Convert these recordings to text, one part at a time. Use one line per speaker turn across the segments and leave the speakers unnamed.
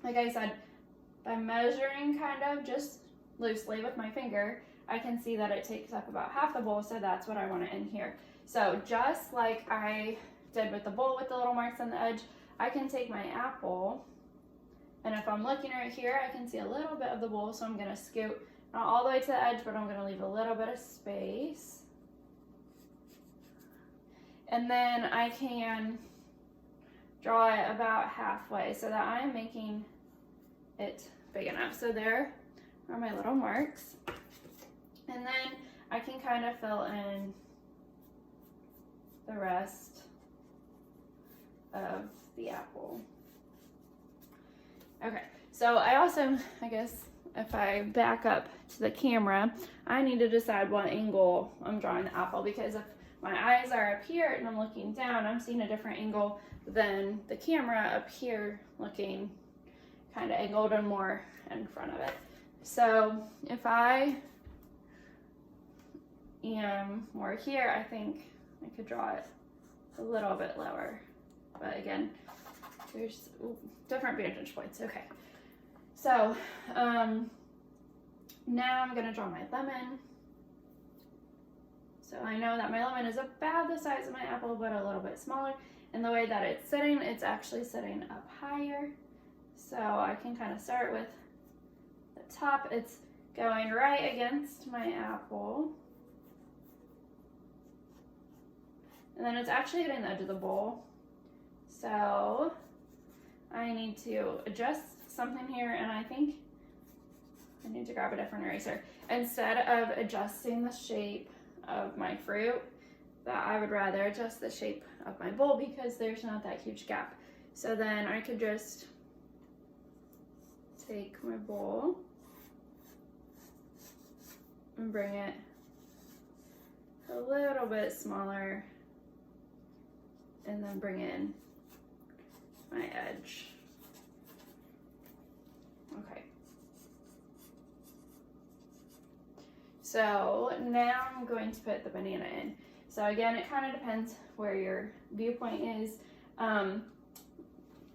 like I said, by measuring kind of just loosely with my finger, I can see that it takes up about half the bowl, so that's what I want to end here. So just like I did with the bowl with the little marks on the edge, I can take my apple, and if I'm looking right here, I can see a little bit of the bowl, so I'm going to scoot not all the way to the edge, but I'm going to leave a little bit of space. And then I can draw it about halfway so that I'm making it big enough. So there are my little marks. And then I can kind of fill in the rest of the apple. Okay, so I also, I guess, if I back up to the camera, I need to decide what angle I'm drawing the apple, because if my eyes are up here and I'm looking down, I'm seeing a different angle than the camera up here looking kind of angled and more in front of it. So if I am more here, I think I could draw it a little bit lower. But again, there's different vantage points. Okay, so now I'm gonna draw my lemon. So I know that my lemon is about the size of my apple, but a little bit smaller. And the way that it's sitting, it's actually sitting up higher. So I can kind of start with the top. It's going right against my apple. And then it's actually hitting the edge of the bowl. So I need to adjust something here, and I think I need to grab a different eraser. Instead of adjusting the shape of my fruit, that I would rather adjust the shape of my bowl because there's not that huge gap. So then I could just take my bowl and bring it a little bit smaller, and then bring in my edge. Okay. So now I'm going to put the banana in. So again, it kind of depends where your viewpoint is. And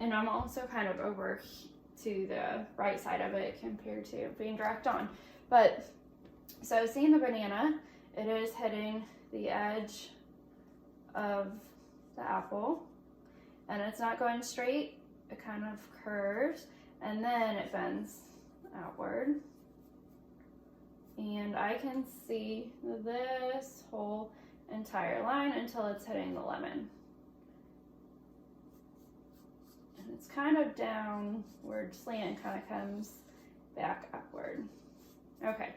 I'm also kind of over to the right side of it compared to being direct on. But so seeing the banana, it is hitting the edge of the apple, and it's not going straight. It kind of curves, and then it bends outward. And I can see this whole entire line until it's hitting the lemon. And it's kind of downward slant, kind of comes back upward. Okay.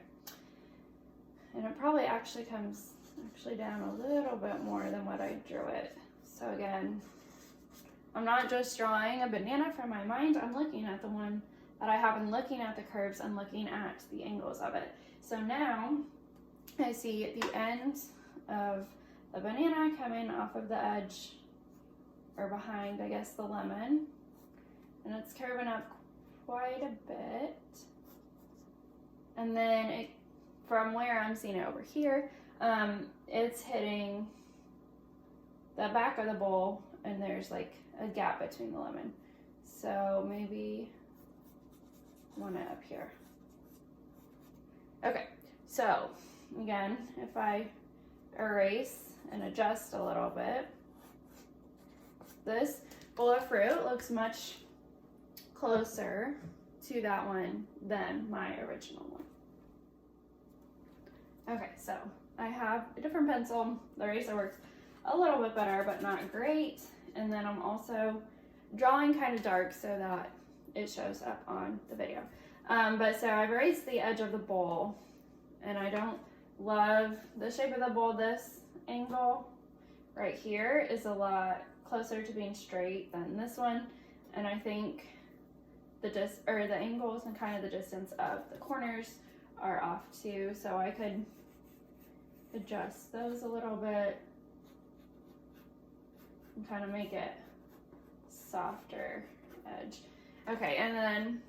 And it probably actually comes down a little bit more than what I drew it. So again, I'm not just drawing a banana from my mind, I'm looking at the one that I have and looking at the curves and looking at the angles of it. So now I see the end of the banana coming off of the edge, or behind, I guess, the lemon. And it's curving up quite a bit. And then from where I'm seeing it over here, it's hitting the back of the bowl, and there's like a gap between the lemon. So maybe one up here. Okay, so again, if I erase and adjust a little bit, this bowl of fruit looks much closer to that one than my original one. Okay, so I have a different pencil. The eraser works a little bit better, but not great. And then I'm also drawing kind of dark so that it shows up on the video. But so I've erased the edge of the bowl, and I don't love the shape of the bowl. This angle right here is a lot closer to being straight than this one. And I think the angles and kind of the distance of the corners are off too. So I could adjust those a little bit and kind of make it softer edge. Okay, and then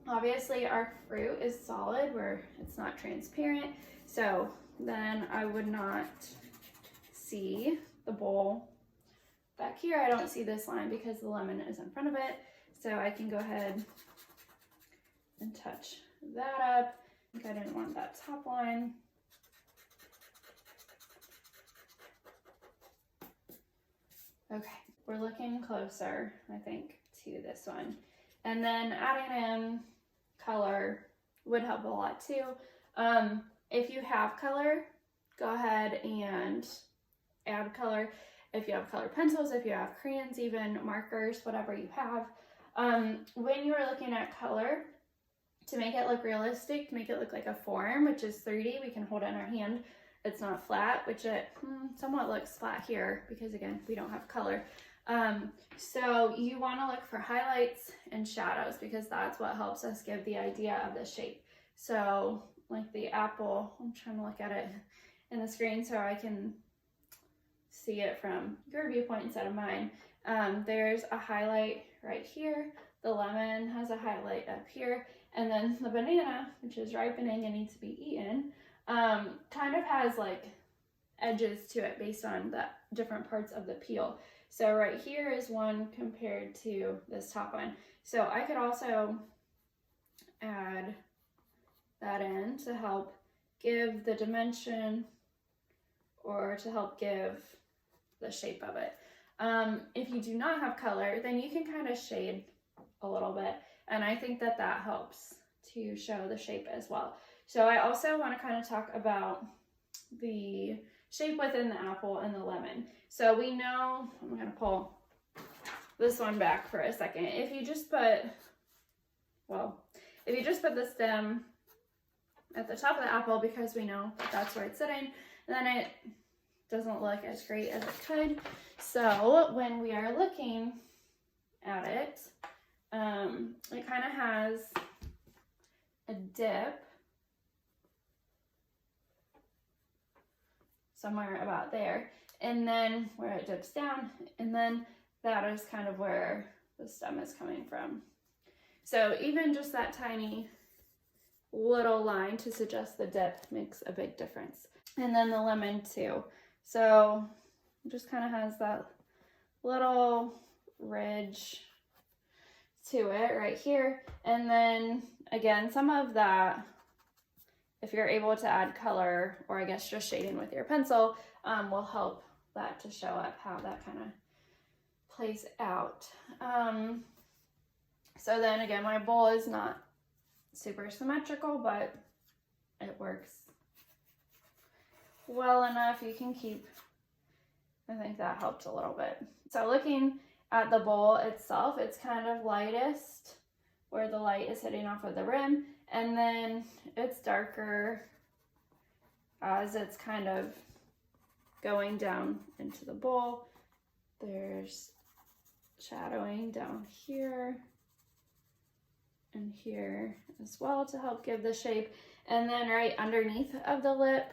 obviously our fruit is solid where it's not transparent, so then I would not see the bowl back here. I don't see this line because the lemon is in front of it. So I can go ahead and touch that up. I think I didn't want that top line. Okay, we're looking closer, I think, to this one. And then adding in color would help a lot too. If you have color, go ahead and add color. If you have colored pencils, if you have crayons, even markers, whatever you have. When you are looking at color, to make it look realistic, to make it look like a form, which is 3D, we can hold it in our hand. It's not flat, which it somewhat looks flat here because again, we don't have color. So you want to look for highlights and shadows because that's what helps us give the idea of the shape. So like the apple, I'm trying to look at it in the screen so I can see it from your viewpoint instead of mine. There's a highlight right here. The lemon has a highlight up here. And then the banana, which is ripening and needs to be eaten, kind of has like edges to it based on the different parts of the peel. So right here is one compared to this top one. So I could also add that in to help give the dimension or to help give the shape of it. If you do not have color, then you can kind of shade a little bit. And I think that that helps to show the shape as well. So I also want to kind of talk about the shape within the apple and the lemon. So we know, I'm going to pull this one back for a second. If you just put the stem at the top of the apple, because we know that that's where it's sitting, then it doesn't look as great as it could. So when we are looking at it, it kind of has a dip somewhere about there, and then where it dips down, and then that is kind of where the stem is coming from. So even just that tiny little line to suggest the dip makes a big difference. And then the lemon too. So it just kind of has that little ridge to it right here. And then again, some of that, if you're able to add color, or I guess just shading with your pencil, will help that to show up how that kind of plays out. So then again, my bowl is not super symmetrical, but it works well enough. You can keep, I think that helped a little bit. So looking at the bowl itself, it's kind of lightest where the light is hitting off of the rim, and then it's darker as it's kind of going down into the bowl. There's shadowing down here and here as well to help give the shape. And then right underneath of the lip,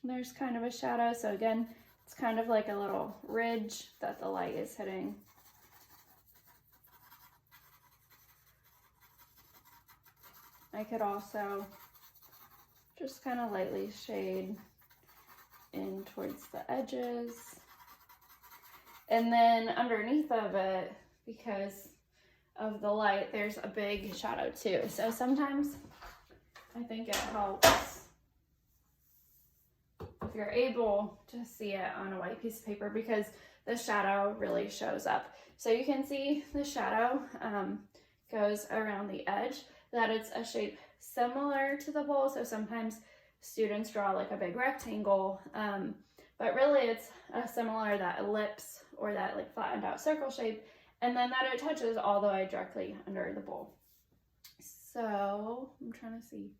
there's kind of a shadow. So again, it's kind of like a little ridge that the light is hitting. I could also just kind of lightly shade in towards the edges. And then underneath of it, because of the light, there's a big shadow too. So sometimes I think it helps if you're able to see it on a white piece of paper, because the shadow really shows up. So you can see the shadow goes around the edge, that it's a shape similar to the bowl. So sometimes students draw like a big rectangle, but really it's similar, that ellipse or that like flattened out circle shape, and then that it touches all the way directly under the bowl. So I'm trying to see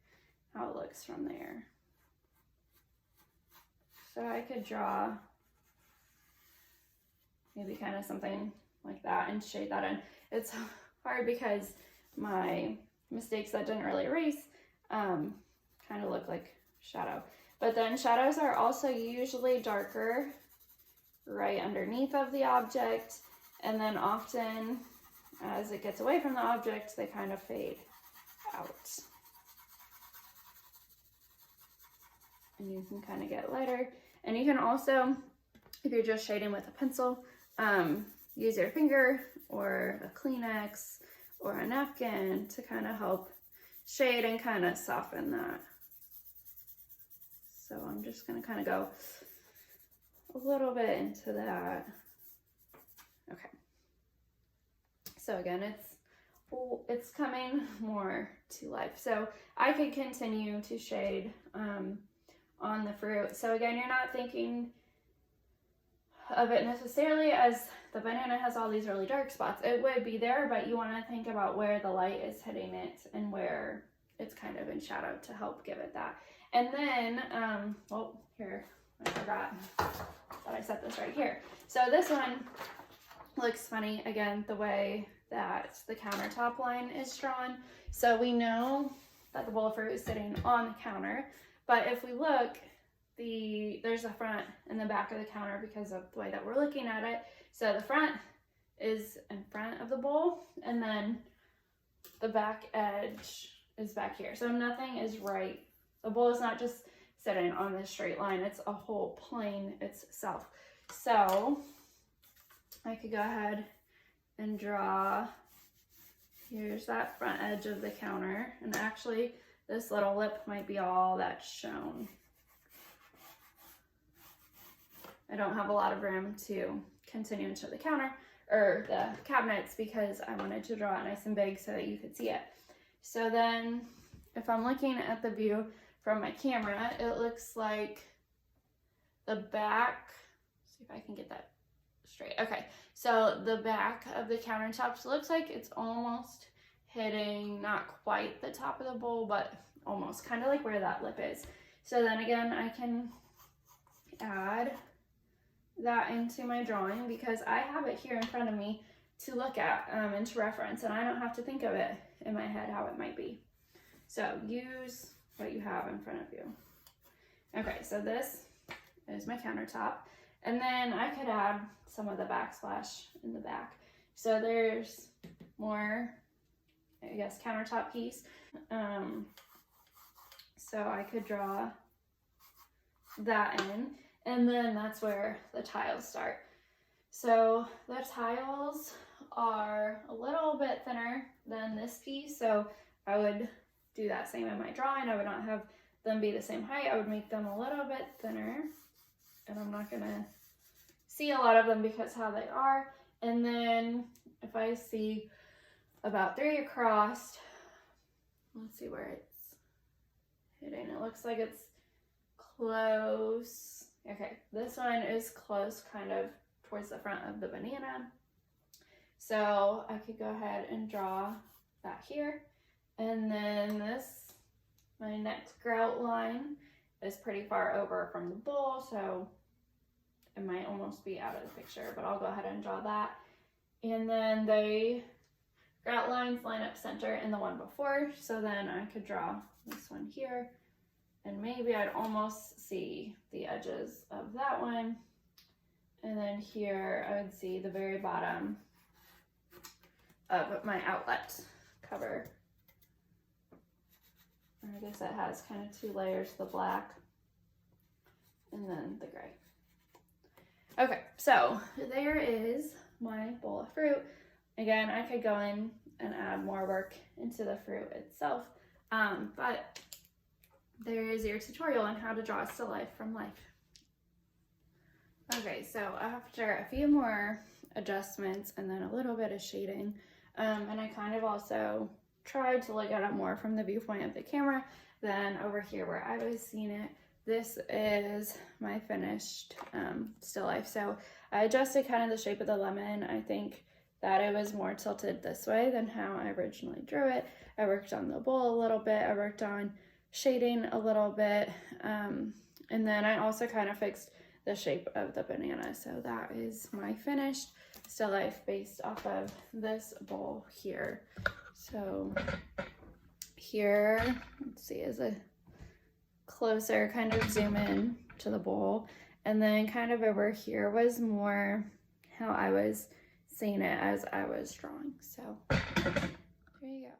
how it looks from there. So I could draw maybe kind of something like that and shade that in. It's hard because my mistakes that didn't really erase kind of look like shadow. But then shadows are also usually darker right underneath of the object, and then often as it gets away from the object, they kind of fade out. And you can kind of get lighter. And you can also, if you're just shading with a pencil, use your finger or a Kleenex or a napkin to kind of help shade and kind of soften that. So I'm just going to kind of go a little bit into that. Okay. So again, it's coming more to life. So I could continue to shade on the fruit. So again, you're not thinking of it necessarily as the banana has all these really dark spots. It would be there, but you want to think about where the light is hitting it and where it's kind of in shadow to help give it that. And then, well, here, I forgot that I set this right here. So this one looks funny, again, the way that the countertop line is drawn. So we know that the bowl of fruit is sitting on the counter, but if we look, there's the front and the back of the counter because of the way that we're looking at it. So the front is in front of the bowl, and then the back edge is back here. So nothing is right. The bowl is not just sitting on this straight line, it's a whole plane itself. So I could go ahead and draw, here's that front edge of the counter, and actually this little lip might be all that's shown. I don't have a lot of room to continue into the counter or the cabinets because I wanted to draw it nice and big so that you could see it. So then if I'm looking at the view from my camera, it looks like the back, see if I can get that straight. Okay, so the back of the countertops looks like it's almost hitting, not quite the top of the bowl, but almost, kind of like where that lip is. So then again, I can add that into my drawing because I have it here in front of me to look at and to reference, and I don't have to think of it in my head how it might be. So use what you have in front of you. Okay, so this is my countertop, and then I could add some of the backsplash in the back. So there's more, I guess, countertop piece. So I could draw that in, and then that's where the tiles start. So the tiles are a little bit thinner than this piece, so I would do that same in my drawing. I would not have them be the same height. I would make them a little bit thinner, and I'm not gonna see a lot of them because how they are. And then if I see about 3 across, let's see where it's hitting. It looks like it's close. Okay, this one is close, kind of towards the front of the banana. So I could go ahead and draw that here. And then this, my next grout line is pretty far over from the bowl, so it might almost be out of the picture, but I'll go ahead and draw that. And then the grout lines line up center in the one before, so then I could draw this one here, and maybe I'd almost see the edges of that one. And then here I would see the very bottom of my outlet cover. I guess it has kind of 2 layers, the black and then the gray. Okay, so there is my bowl of fruit. Again, I could go in and add more work into the fruit itself, but there is your tutorial on how to draw a still life from life. Okay, so after a few more adjustments and then a little bit of shading, and I kind of also tried to look at it more from the viewpoint of the camera than over here where I was seeing it. This is my finished still life. So I adjusted kind of the shape of the lemon. I think that it was more tilted this way than how I originally drew it. I worked on the bowl a little bit. I worked on shading a little bit. And then I also kind of fixed the shape of the banana. So that is my finished still life based off of this bowl here. So here, let's see, is a closer kind of zoom in to the bowl, and then kind of over here was more how I was seeing it as I was drawing. So there you go.